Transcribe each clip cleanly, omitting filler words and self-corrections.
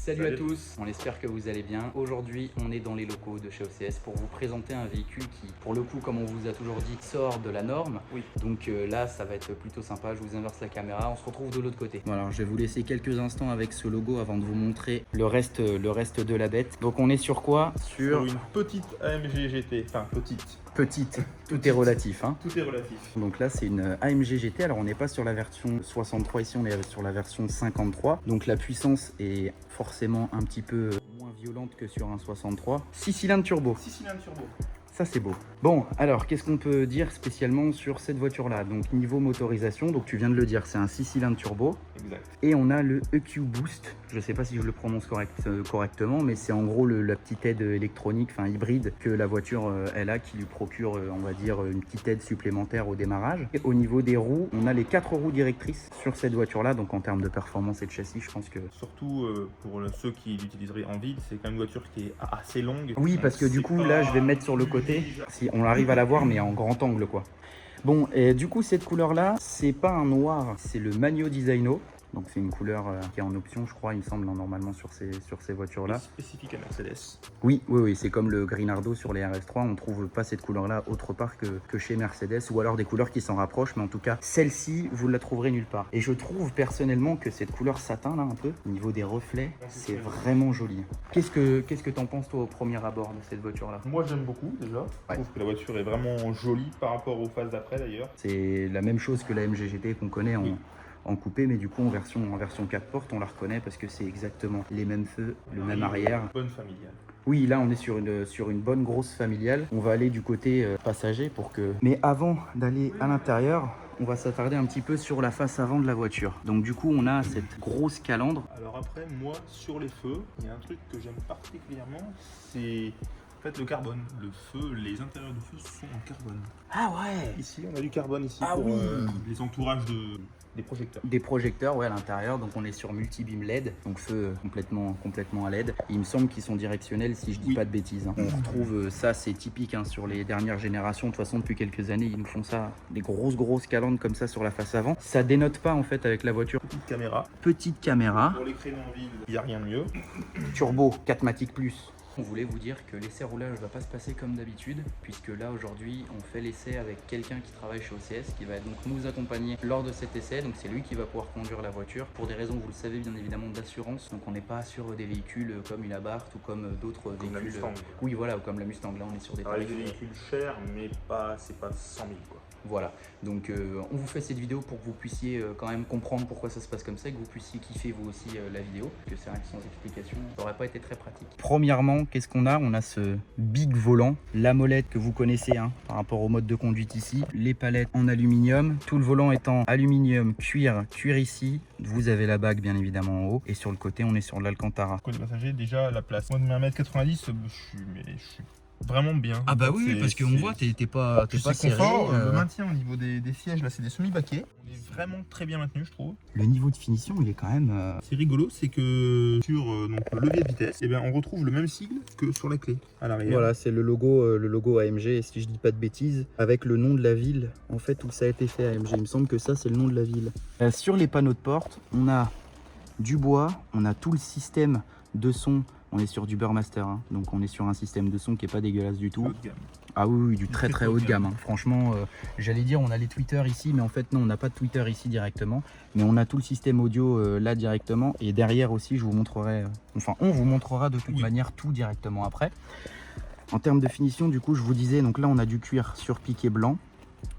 Salut à tous, on espère que vous allez bien. Aujourd'hui, on est dans les locaux de chez OCS pour vous présenter un véhicule qui, pour le coup, comme on vous a toujours dit, sort de la norme. Oui. Donc là, ça va être plutôt sympa. Je vous inverse la caméra, on se retrouve de l'autre côté. Voilà, je vais vous laisser quelques instants avec ce logo avant de vous montrer le reste de la bête. Donc on est sur quoi? Sur une petite AMG GT, enfin petite. Tout est relatif, hein. Tout est relatif. Donc là, c'est une AMG GT. Alors, on n'est pas sur la version 63 ici, on est sur la version 53. Donc la puissance est forcément un petit peu moins violente que sur un 63. 6 cylindres turbo. 6 cylindres turbo. Ça, c'est beau. Bon, alors, qu'est-ce qu'on peut dire spécialement sur cette voiture-là? Donc, niveau motorisation, donc tu viens de le dire, c'est un 6 cylindres turbo. Exact. Et on a le EQ Boost. Je ne sais pas si je le prononce correctement, mais c'est en gros la petite aide électronique, enfin hybride, que la voiture elle a, qui lui procure, on va dire, une petite aide supplémentaire au démarrage. Et au niveau des roues, on a les 4 roues directrices sur cette voiture-là. Donc, en termes de performance et de châssis, je pense que... Surtout pour ceux qui l'utiliseraient en vide, c'est quand même une voiture qui est assez longue. Oui, parce que du coup, là, je vais me mettre sur le côté. Si on arrive à la voir, mais en grand angle, quoi. Bon, et du coup, cette couleur-là, c'est pas un noir, c'est le Magno Designo. Donc c'est une couleur qui est en option, je crois, il me semble, normalement sur ces voitures-là. Spécifique à Mercedes. Oui, c'est comme le Grinardo sur les RS3, on ne trouve pas cette couleur-là autre part que chez Mercedes, ou alors des couleurs qui s'en rapprochent, mais en tout cas, celle-ci, vous la trouverez nulle part. Et je trouve personnellement que cette couleur satin, là, un peu, au niveau des reflets, c'est vraiment joli. Qu'est-ce que t'en penses, toi, au premier abord de cette voiture-là? Moi, j'aime beaucoup, déjà. Je trouve que la voiture est vraiment jolie par rapport aux phases d'après, d'ailleurs. C'est la même chose que la MG GT qu'on connaît en coupé, mais du coup en version 4 portes, on la reconnaît parce que c'est exactement les mêmes feux, le même arrière. Bonne familiale. Oui, là on est sur une bonne grosse familiale. On va aller du côté passager pour que... Mais avant d'aller à l'intérieur, on va s'attarder un petit peu sur la face avant de la voiture. Donc du coup, on a cette grosse calandre. Alors après, moi, sur les feux, il y a un truc que j'aime particulièrement, c'est... En fait, le carbone, le feu, les intérieurs de feu sont en carbone. Ah ouais! Ici, on a du carbone ici Ah pour oui. les entourages des projecteurs. Des projecteurs, ouais, à l'intérieur. Donc on est sur multi-beam LED, donc feu complètement à LED. Il me semble qu'ils sont directionnels, si je dis pas de bêtises, hein. On retrouve ça, c'est typique hein, sur les dernières générations. De toute façon, depuis quelques années, ils nous font ça, des grosses calandres comme ça sur la face avant. Ça dénote pas en fait avec la voiture. Petite caméra. Pour les créneaux en ville, il n'y a rien de mieux. Turbo 4matic Plus. On voulait vous dire que l'essai roulage ne va pas se passer comme d'habitude, puisque là aujourd'hui on fait l'essai avec quelqu'un qui travaille chez OCS, qui va donc nous accompagner lors de cet essai. Donc c'est lui qui va pouvoir conduire la voiture pour des raisons, vous le savez bien évidemment, d'assurance. Donc on n'est pas sur des véhicules comme une Abarth ou comme d'autres véhicules. La Mustang. Oui voilà, ou comme la Mustang. Là on est sur des Avec tarifs. des véhicules chers, mais c'est pas 100 000 quoi. Voilà, donc on vous fait cette vidéo pour que vous puissiez quand même comprendre pourquoi ça se passe comme ça, et que vous puissiez kiffer vous aussi la vidéo, parce que c'est vrai que sans explication, ça n'aurait pas été très pratique. Premièrement, qu'est-ce qu'on a? On a ce big volant, la molette que vous connaissez hein, par rapport au mode de conduite ici, les palettes en aluminium, tout le volant est en aluminium, cuir ici, vous avez la bague bien évidemment en haut, et sur le côté on est sur de l'Alcantara. Côté passager, déjà la place. Moi de 1m90, je suis vraiment bien. Ah bah oui, parce qu'on voit, t'es pas serré. Confort, le maintien au niveau des sièges, là c'est des semi-baquets. On est vraiment très bien maintenu je trouve. Le niveau de finition il est quand même... C'est rigolo, c'est que sur donc, le levier de vitesse, eh bien, on retrouve le même sigle que sur la clé à l'arrière. Voilà, c'est le logo AMG, si je dis pas de bêtises, avec le nom de la ville en fait où ça a été fait AMG. Il me semble que ça c'est le nom de la ville. Sur les panneaux de porte, on a du bois, on a tout le système de son. On est sur du Burmaster, hein. Donc on est sur un système de son qui est pas dégueulasse du tout. Haut de gamme. Ah oui, du très haut de gamme. Hein. Franchement, j'allais dire on a les tweeters ici, mais en fait non, on n'a pas de Twitter ici directement. Mais on a tout le système audio là directement. Et derrière aussi, je vous montrerai, on vous montrera de toute manière tout directement après. En termes de finition, du coup, je vous disais, donc là on a du cuir sur piqué blanc,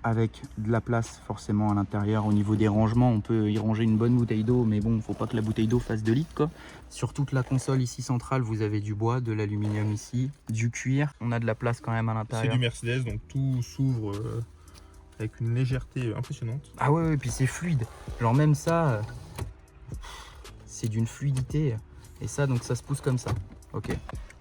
avec de la place forcément à l'intérieur. Au niveau des rangements, on peut y ranger une bonne bouteille d'eau, mais bon, faut pas que la bouteille d'eau fasse 2 litres quoi. Sur toute la console ici centrale, vous avez du bois, de l'aluminium ici, du cuir. On a de la place quand même à l'intérieur. C'est du Mercedes, donc tout s'ouvre avec une légèreté impressionnante. Ah ouais, puis c'est fluide. Genre même ça, c'est d'une fluidité. Et ça, donc ça se pousse comme ça. Ok.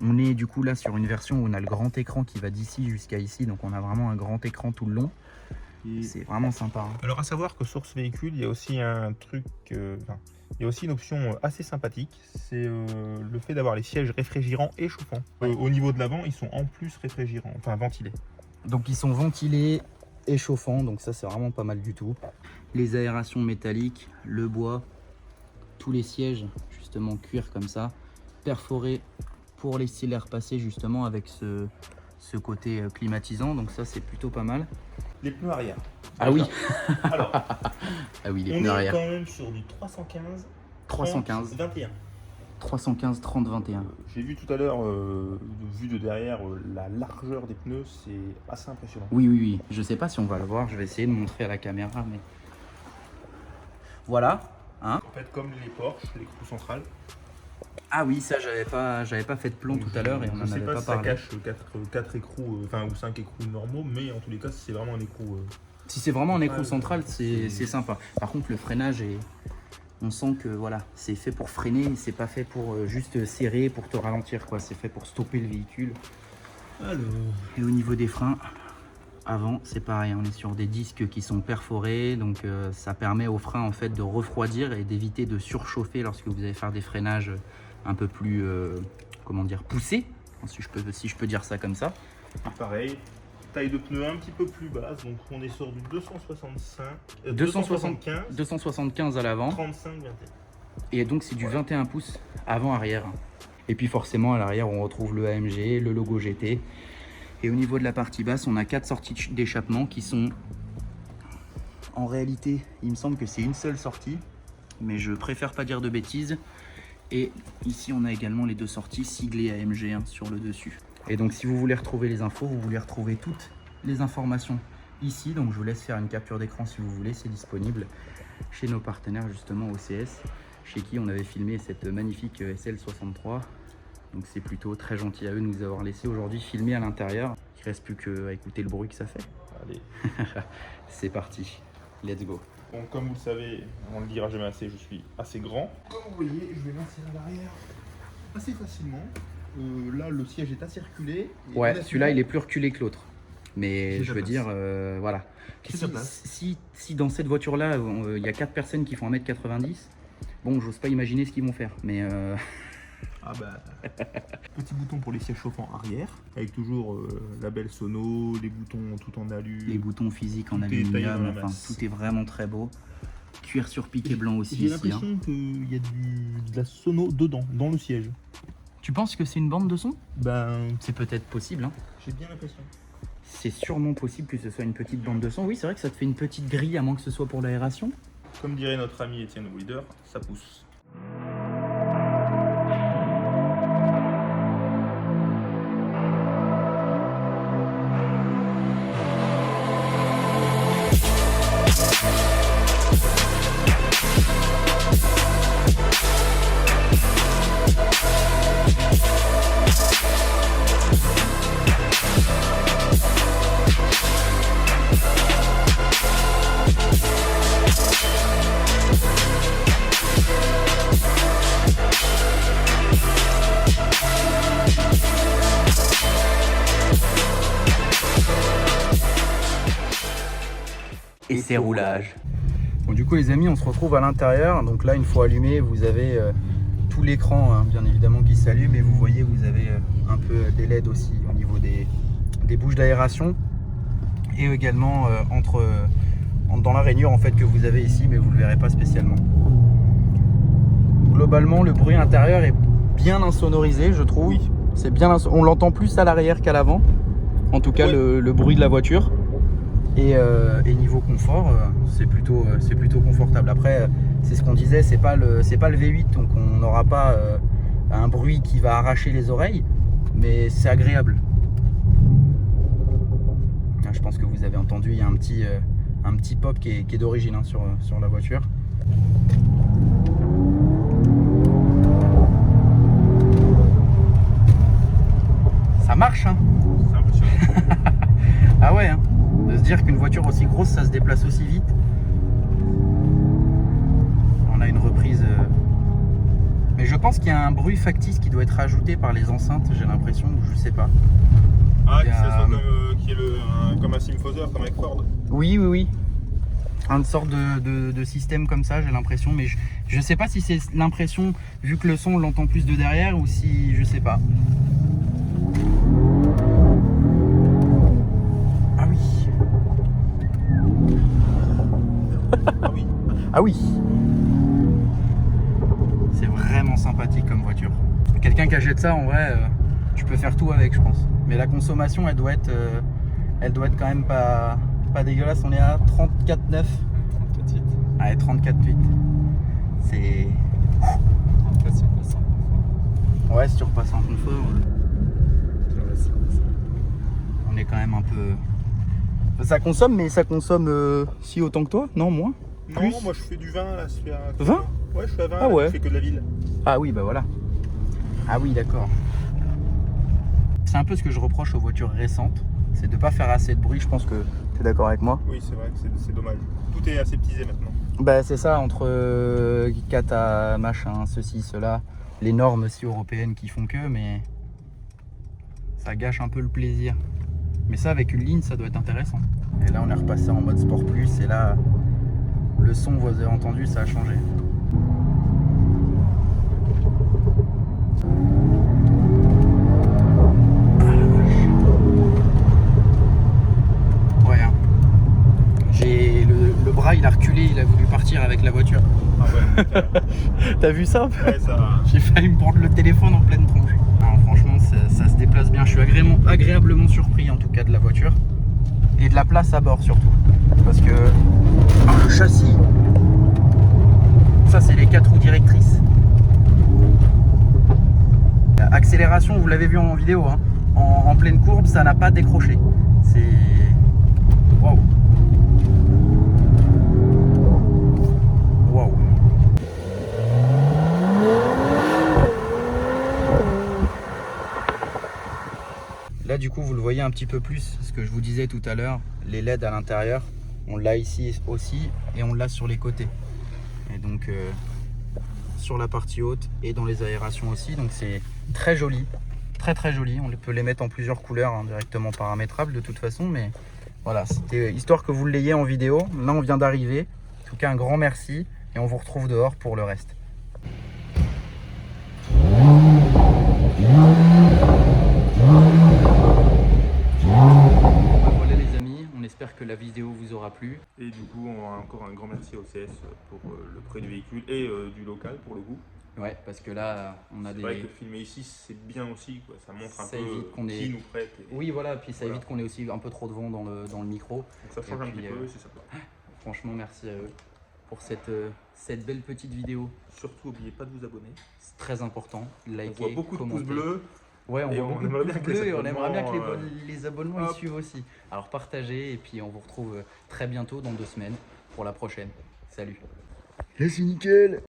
On est du coup là sur une version où on a le grand écran qui va d'ici jusqu'à ici. Donc on a vraiment un grand écran tout le long. C'est vraiment sympa. Hein. Alors à savoir que sur ce véhicule, il y a aussi un truc, il y a aussi une option assez sympathique, c'est le fait d'avoir les sièges réfrigérants et chauffants. Au niveau de l'avant, ils sont en plus réfrigérants, enfin ventilés. Donc ils sont ventilés et chauffants, donc ça c'est vraiment pas mal du tout. Les aérations métalliques, le bois, tous les sièges justement cuir comme ça. perforé pour laisser l'air passer justement avec ce côté climatisant, donc ça c'est plutôt pas mal. Les pneus arrière. Ah oui. Alors, Ah oui, les on pneus est arrière. quand même sur du 315, 315, 21. 315, 30, 21. J'ai vu tout à l'heure, vu de derrière, la largeur des pneus, c'est assez impressionnant. Oui, oui, oui. Je sais pas si on va le voir, je vais essayer de montrer à la caméra, mais... Voilà. Hein. En fait, comme les Porsche, l'écrou central. Ah oui, ça j'avais pas fait de plomb tout à l'heure et on en avait pas parlé. Je sais pas si ça cache 4 écrous, enfin ou 5 écrous normaux, mais en tous les cas, c'est vraiment un écrou. Si c'est vraiment un écrou central, c'est sympa. Par contre, le freinage est... On sent que voilà, c'est fait pour freiner, c'est pas fait pour juste serrer, pour te ralentir, quoi. C'est fait pour stopper le véhicule. Alors... Et au niveau des freins, avant, c'est pareil, on est sur des disques qui sont perforés, donc ça permet aux freins en fait de refroidir et d'éviter de surchauffer lorsque vous allez faire des freinages un peu plus, comment dire, poussés, si je peux dire ça comme ça. Pareil, taille de pneu un petit peu plus basse, donc on est sur du 275 à l'avant. 35, 21. Et donc c'est du 21 pouces avant-arrière. Et puis forcément à l'arrière on retrouve le AMG, le logo GT. Et au niveau de la partie basse, on a 4 sorties d'échappement qui sont... En réalité, il me semble que c'est une seule sortie, mais je préfère pas dire de bêtises. Et ici, on a également les 2 sorties siglées AMG hein, sur le dessus. Et donc, si vous voulez retrouver les infos, vous voulez retrouver toutes les informations ici. Donc, je vous laisse faire une capture d'écran si vous voulez. C'est disponible chez nos partenaires, justement, OCS, chez qui on avait filmé cette magnifique SL63. Donc c'est plutôt très gentil à eux de nous avoir laissé aujourd'hui filmer à l'intérieur. Il ne reste plus qu'à écouter le bruit que ça fait. Allez. C'est parti, let's go. Donc comme vous le savez, on ne le dira jamais assez, je suis assez grand. Comme vous voyez, je vais m'insérer à l'arrière assez facilement. Là, le siège est assez reculé. Ouais, celui-là, il est plus reculé que l'autre. Mais je veux dire, voilà. Si dans cette voiture-là, il y a 4 personnes qui font 1m90, bon, j'ose pas imaginer ce qu'ils vont faire. Mais... Ah bah, petit bouton pour les sièges chauffants arrière, avec toujours la belle sono, les boutons tout en alu. Les boutons physiques en aluminium, enfin, tout est vraiment très beau. Cuir sur piqué blanc aussi. J'ai l'impression qu'il y a de la sono dedans, dans le siège. Tu penses que c'est une bande de son? Ben, c'est peut-être possible. Hein. J'ai bien l'impression. C'est sûrement possible que ce soit une petite bande de son. Oui, c'est vrai que ça te fait une petite grille, à moins que ce soit pour l'aération. Comme dirait notre ami Étienne Wilder, ça pousse. Et ses roulages. Bon, du coup les amis, on se retrouve à l'intérieur. Donc là, une fois allumé, vous avez tout l'écran hein, bien évidemment qui s'allume. Et vous voyez, vous avez un peu des LED aussi au niveau des bouches d'aération. Et également dans la rainure en fait que vous avez ici, mais vous ne le verrez pas spécialement. Globalement, le bruit intérieur est bien insonorisé, je trouve. Oui. C'est bien, on l'entend plus à l'arrière qu'à l'avant. En tout cas, ouais. le bruit de la voiture. Et niveau confort, c'est plutôt confortable. Après, c'est ce qu'on disait, c'est pas le V8, donc on n'aura pas un bruit qui va arracher les oreilles, mais c'est agréable. Je pense que vous avez entendu, il y a un petit pop qui est d'origine hein, sur la voiture. Ça marche, hein. C'est impressionnant. Ah ouais, hein. De se dire qu'une voiture aussi grosse, ça se déplace aussi vite. On a une reprise. Mais je pense qu'il y a un bruit factice qui doit être ajouté par les enceintes, j'ai l'impression, ou je sais pas. Ah, qui est comme un Symphoser, comme avec Ford. Oui. Une sorte de système comme ça, j'ai l'impression, mais je sais pas si c'est l'impression, vu que le son on l'entend plus de derrière, ou si je sais pas. Ah oui. Ah oui. C'est vraiment sympathique comme voiture. Quelqu'un qui achète ça, en vrai, tu peux faire tout avec, je pense. Mais la consommation, elle doit être quand même pas dégueulasse. On est à 34,9. 34,8. Allez, 34,8. C'est... 34 si on passe en Ouais, si tu repasses en confort, ouais, ça. on est quand même un peu... Ça consomme, mais ça consomme si autant que toi? Non, moins? Non, Plus moi je fais du vin là. 20? Ouais, je fais à 20. Ah ouais. Je fais que de la ville. Ah oui, bah voilà. Ah oui, d'accord. C'est un peu ce que je reproche aux voitures récentes, c'est de ne pas faire assez de bruit. Je pense que tu es d'accord avec moi. Oui, c'est vrai que c'est dommage. Tout est aseptisé maintenant. Bah c'est ça, entre cata, machin, ceci, cela, les normes aussi européennes qui font que, mais ça gâche un peu le plaisir. Mais ça, avec une ligne, ça doit être intéressant. Et là, on est repassé en mode Sport Plus, et là, le son, vous avez entendu, ça a changé. Ouais, hein. J'ai le bras, il a reculé, il a voulu partir avec la voiture. Ah ouais. T'as vu ça? Ouais, ça. J'ai failli me prendre le téléphone en pleine tronche. Alors, franchement, ça se déplace bien. Je suis agréablement surpris en tout cas de la voiture. Et de la place à bord surtout. Parce que le châssis, ça c'est les 4 roues directrices. Accélération, vous l'avez vu en vidéo, hein. En pleine courbe, ça n'a pas décroché. C'est... Waouh. Waouh. Là du coup vous le voyez un petit peu plus, ce que je vous disais tout à l'heure, les LED à l'intérieur, on l'a ici aussi et on l'a sur les côtés. Et donc sur la partie haute et dans les aérations aussi, donc c'est très joli, très joli. On peut les mettre en plusieurs couleurs, hein, directement paramétrables de toute façon, mais voilà, c'était histoire que vous l'ayez en vidéo. Là on vient d'arriver, en tout cas un grand merci et on vous retrouve dehors pour le reste. Voilà les amis, on espère que la vidéo vous aura plu. Et du coup, on a encore un grand merci au CS pour le prêt du véhicule et du local pour le coup. Ouais, parce que là on a C'est des... vrai que filmer ici, c'est bien aussi, quoi. Ça montre un Ça peu évite qu'on qui ait... nous prête. Et... Oui voilà, puis ça Voilà. évite qu'on ait aussi un peu trop de vent dans le micro. Donc ça change Et un puis, petit peu, c'est sympa. Franchement merci à eux pour cette belle petite vidéo. Surtout, n'oubliez pas de vous abonner. C'est très important, liker, On voit beaucoup de commenter. pouces bleus. Ouais, on Et voit on beaucoup de aimerait pouces bien que les bleus et on aimerait bien que abonnements, les abonnements hop. y suivent aussi. Alors partagez et puis on vous retrouve très bientôt dans 2 semaines pour la prochaine. Salut. Là c'est nickel.